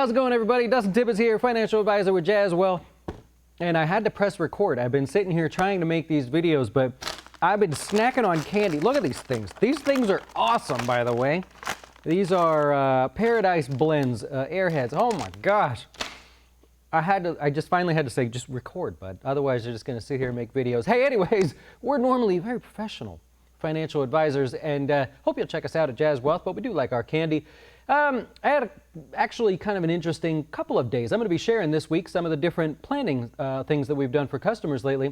how's it going, everybody? Dustin Tippett here, financial advisor with Jazz Wealth. And I had to press record. I've been sitting here trying to make these videos, but I've been snacking on candy. Look at these things. These things are awesome, by the way. These are Paradise Blends, Airheads. Oh my gosh. I just finally had to say, just record, bud. Otherwise, you're just going to sit here and make videos. Hey, anyways, we're normally very professional financial advisors, and hope you'll check us out at Jazz Wealth, but we do like our candy. I had actually kind of an interesting couple of days. I'm going to be sharing this week some of the different planning things that we've done for customers lately.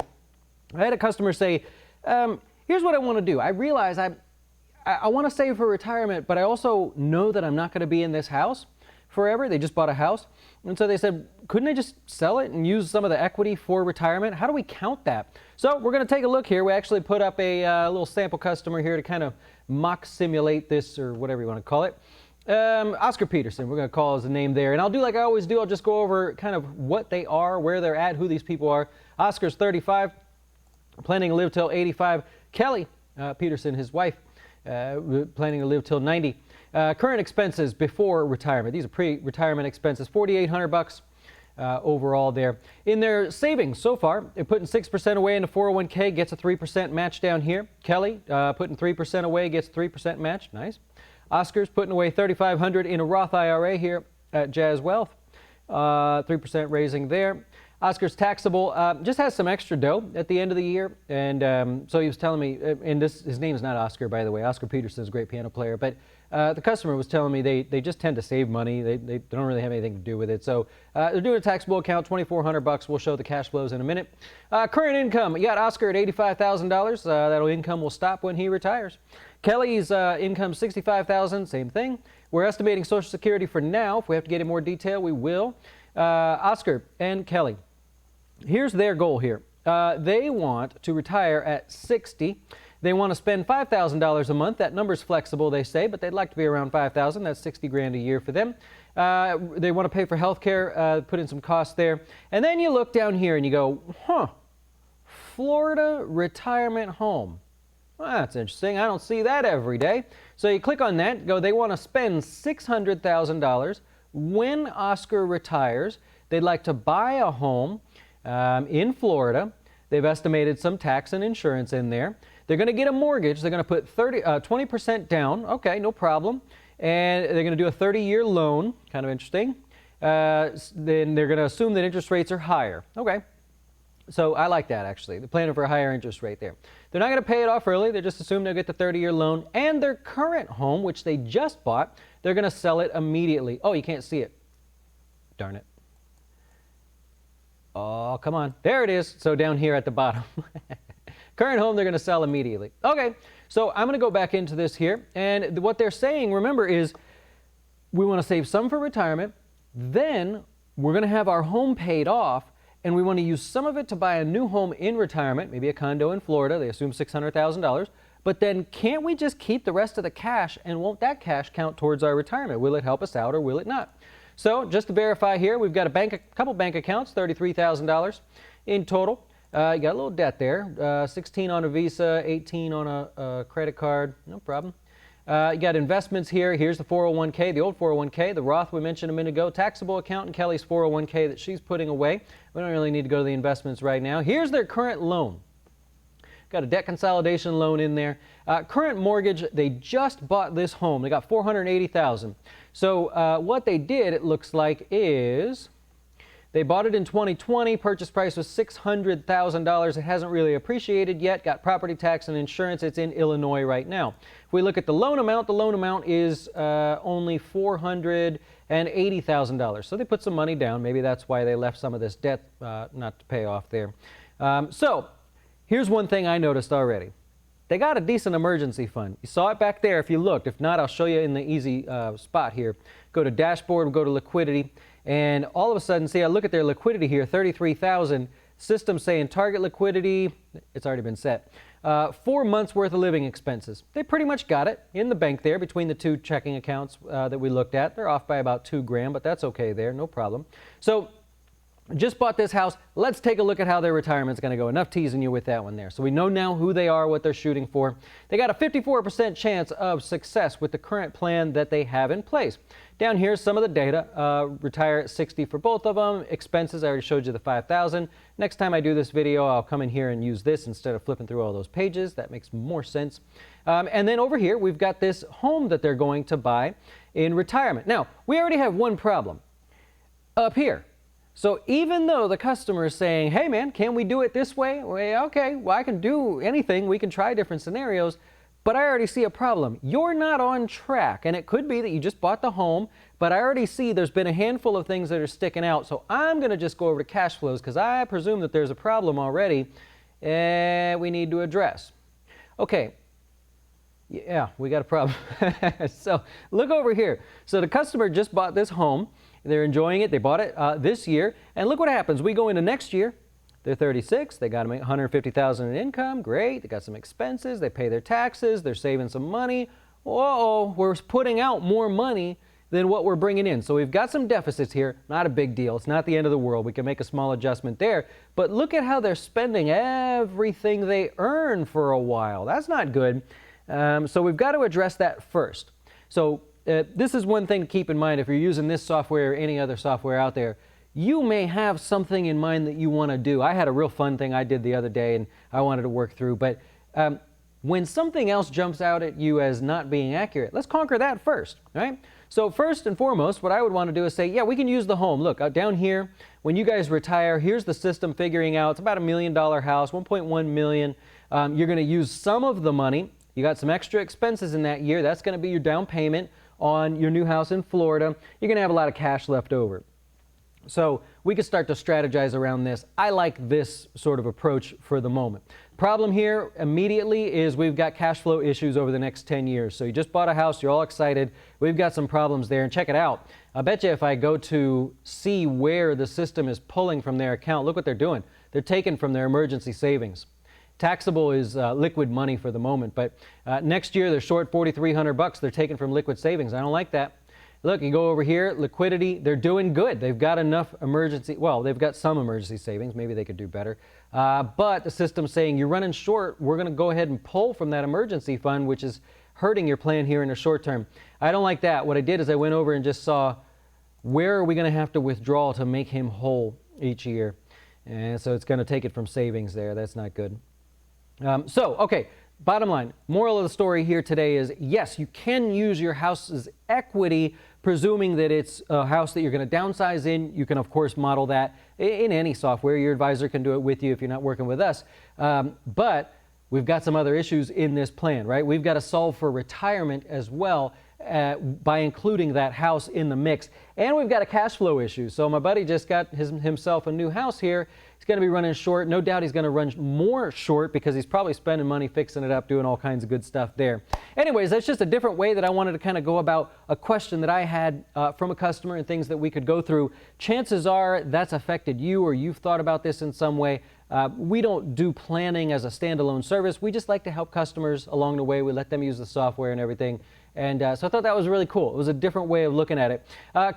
I had a customer say, here's what I want to do. I realize I want to save for retirement, but I also know that I'm not going to be in this house forever. They just bought a house. And so they said, couldn't I just sell it and use some of the equity for retirement? How do we count that? So we're going to take a look here. We actually put up a little sample customer here to kind of mock simulate this, or whatever you want to call it. Oscar Peterson, we're going to call his name there. And I'll do like I always do. I'll just go over kind of what they are, where they're at, who these people are. Oscar's 35, planning to live till 85. Kelly Peterson, his wife, planning to live till 90. Current expenses before retirement. These are pre-retirement expenses, $4,800 overall there. In their savings so far, they're putting 6% away in the 401k, gets a 3% match down here. Kelly putting 3% away, gets 3% match. Nice. Oscar's putting away $3,500 in a Roth IRA here at Jazz Wealth. 3% raising there. Oscar's taxable, just has some extra dough at the end of the year. And so he was telling me, and his name is not Oscar, by the way. Oscar Peterson is a great piano player. But the customer was telling me they just tend to save money. They don't really have anything to do with it. So they're doing a taxable account, $2,400. We'll show the cash flows in a minute. Current income, you got Oscar at $85,000. That income will stop when he retires. Kelly's income, $65,000, same thing. We're estimating Social Security for now. If we have to get in more detail, we will. Oscar and Kelly, here's their goal here. They want to retire at 60. They want to spend $5,000 a month. That number's flexible, they say, but they'd like to be around $5,000. That's 60 grand a year for them. They want to pay for health care, put in some costs there. And then you look down here and you go, Florida retirement home. Well, that's interesting. I don't see that every day. So you click on that, go, they want to spend $600,000 when Oscar retires. They'd like to buy a home in Florida. They've estimated some tax and insurance in there. They're going to get a mortgage. They're going to put 20% down. Okay, no problem. And they're going to do a 30-year loan. Kind of interesting. Then they're going to assume that interest rates are higher. Okay. So I like that, actually. They're planning for a higher interest rate there. They're not going to pay it off early. They just assume they'll get the 30-year loan. And their current home, which they just bought, they're going to sell it immediately. Oh, you can't see it. Darn it. Oh, come on. There it is. So down here at the bottom. Current home, they're going to sell immediately. Okay, so I'm going to go back into this here. And what they're saying, remember, is we want to save some for retirement. Then we're going to have our home paid off. And we want to use some of it to buy a new home in retirement, maybe a condo in Florida. They assume $600,000. But then can't we just keep the rest of the cash, and won't that cash count towards our retirement? Will it help us out or will it not? So just to verify here, we've got a couple bank accounts, $33,000 in total. You got a little debt there, 16 on a Visa, 18 on a credit card, no problem. You got investments here. Here's the 401k, the old 401k, the Roth we mentioned a minute ago, taxable account, and Kelly's 401k that she's putting away. We don't really need to go to the investments right now. Here's their current loan. Got a debt consolidation loan in there. Current mortgage, they just bought this home. They got $480,000. So what they did, it looks like, is they bought it in 2020. Purchase price was $600,000. It hasn't really appreciated yet. Got property tax and insurance. It's in Illinois right now. If we look at the loan amount is only $480,000. So they put some money down. Maybe that's why they left some of this debt not to pay off there. So here's one thing I noticed already. They got a decent emergency fund. You saw it back there if you looked. If not, I'll show you in the easy spot here. Go to dashboard, go to liquidity. And all of a sudden, see, I look at their liquidity here, $33,000. System saying target liquidity, it's already been set. 4 months worth of living expenses. They pretty much got it in the bank there between the two checking accounts that we looked at. They're off by about $2 grand, but that's okay there, no problem. So just bought this house. Let's take a look at how their retirement's going to go. Enough teasing you with that one there. So we know now who they are, what they're shooting for. They got a 54% chance of success with the current plan that they have in place. Down here, some of the data. Retire at 60 for both of them. Expenses, I already showed you the $5,000. Next time I do this video, I'll come in here and use this instead of flipping through all those pages. That makes more sense. And then over here, we've got this home that they're going to buy in retirement. Now, we already have one problem up here. So even though the customer is saying, hey man, can we do it this way? Well, okay, well, I can do anything. We can try different scenarios, but I already see a problem. You're not on track, and it could be that you just bought the home, but I already see there's been a handful of things that are sticking out. So I'm going to just go over to cash flows because I presume that there's a problem already we need to address. Okay. Yeah, we got a problem. So look over here. So the customer just bought this home. They're enjoying it. They bought it this year. And look what happens. We go into next year. They're 36. They got to make $150,000 in income. Great. They got some expenses. They pay their taxes. They're saving some money. Uh-oh, we're putting out more money than what we're bringing in. So we've got some deficits here. Not a big deal. It's not the end of the world. We can make a small adjustment there. But look at how they're spending everything they earn for a while. That's not good. So we've got to address that first. So this is one thing to keep in mind if you're using this software or any other software out there. You may have something in mind that you want to do. I had a real fun thing I did the other day and I wanted to work through. But when something else jumps out at you as not being accurate, let's conquer that first, right? So first and foremost, what I would want to do is say, yeah, we can use the home. Look, down here, when you guys retire, here's the system figuring out it's about $1 million house, 1.1 million. You're going to use some of the money. You got some extra expenses in that year. That's going to be your down payment on your new house in Florida. You're going to have a lot of cash left over. So we can start to strategize around this. I like this sort of approach for the moment. Problem here immediately is we've got cash flow issues over the next 10 years. So you just bought a house, you're all excited. We've got some problems there, and check it out. I bet you if I go to see where the system is pulling from their account, look what they're doing. They're taking from their emergency savings. Taxable is liquid money for the moment, but next year they're short $4,300. They're taking from liquid savings. I don't like that. Look, you go over here, liquidity, they're doing good. They've got enough emergency, well, they've got some emergency savings. Maybe they could do better. But the system's saying you're running short. We're going to go ahead and pull from that emergency fund, which is hurting your plan here in the short term. I don't like that. What I did is I went over and just saw where are we going to have to withdraw to make him whole each year. And so it's going to take it from savings there. That's not good. Okay, bottom line, moral of the story here today is, yes, you can use your house's equity, presuming that it's a house that you're going to downsize in. You can, of course, model that in any software. Your advisor can do it with you if you're not working with us. But we've got some other issues in this plan, right? We've got to solve for retirement as well by including that house in the mix. And we've got a cash flow issue. So my buddy just got himself a new house here. He's going to be running short. No doubt he's going to run more short because he's probably spending money fixing it up, doing all kinds of good stuff there. Anyways, that's just a different way that I wanted to kind of go about a question that I had from a customer and things that we could go through. Chances are that's affected you or you've thought about this in some way. We don't do planning as a standalone service. We just like to help customers along the way. We let them use the software and everything. And so I thought that was really cool. It was a different way of looking at it.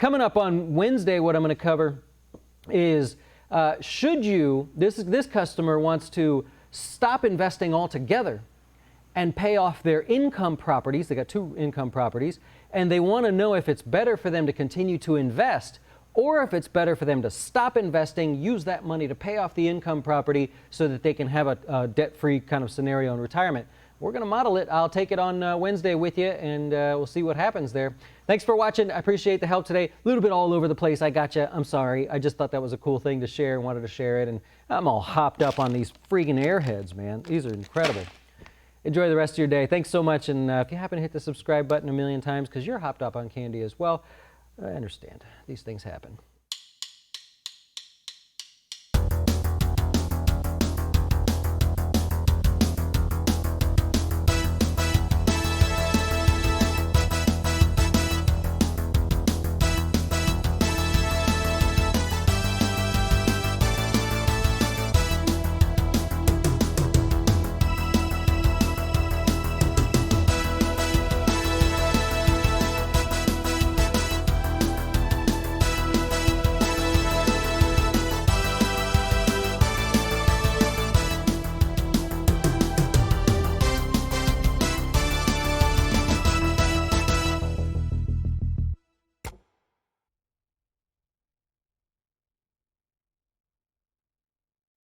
Coming up on Wednesday, what I'm going to cover is should you, this customer wants to stop investing altogether and pay off their income properties. They got 2 income properties, and they want to know if it's better for them to continue to invest or if it's better for them to stop investing, use that money to pay off the income property so that they can have a debt-free kind of scenario in retirement. We're going to model it. I'll take it on Wednesday with you, and we'll see what happens there. Thanks for watching. I appreciate the help today. A little bit all over the place. I got you. I'm sorry. I just thought that was a cool thing to share and wanted to share it. And I'm all hopped up on these freaking Airheads, man. These are incredible. Enjoy the rest of your day. Thanks so much. And if you happen to hit the subscribe button a million times because you're hopped up on candy as well, I understand. These things happen.